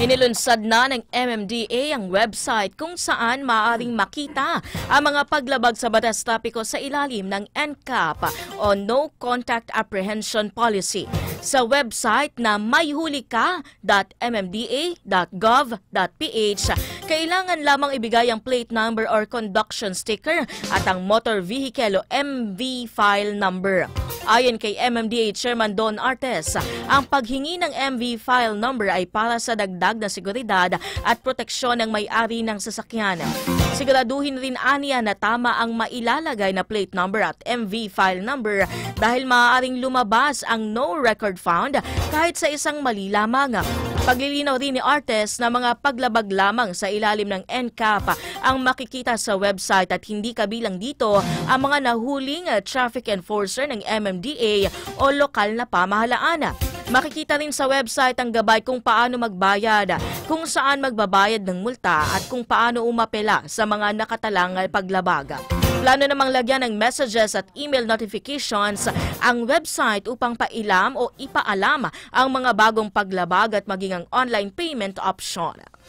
Inilunsad na ng MMDA ang website kung saan maaaring makita ang mga paglabag sa batas trapiko sa ilalim ng NCAP o No Contact Apprehension Policy. Sa website na mayhuli-ka.mmda.gov.ph, kailangan lamang ibigay ang plate number or conduction sticker at ang motor vehicle o MV file number. Ayon kay MMDA Chairman Don Artes, ang paghingi ng MV file number ay para sa dagdag na seguridad at proteksyon ng may-ari ng sasakyan. Siguraduhin rin aniya na tama ang mailalagay na plate number at MV file number dahil maaaring lumabas ang no record found kahit sa isang mali lamang. Paglilinaw rin ni Artes na mga paglabag lamang sa ilalim ng NCAP ang makikita sa website at hindi kabilang dito ang mga nahuling traffic enforcer ng MMDA o lokal na pamahalaan. Makikita rin sa website ang gabay kung paano magbayad, kung saan magbabayad ng multa at kung paano umapela sa mga nakatalang paglabag. Plano namang lagyan ng messages at email notifications ang website upang pailam o ipaalam ang mga bagong paglabag at maging ang online payment option.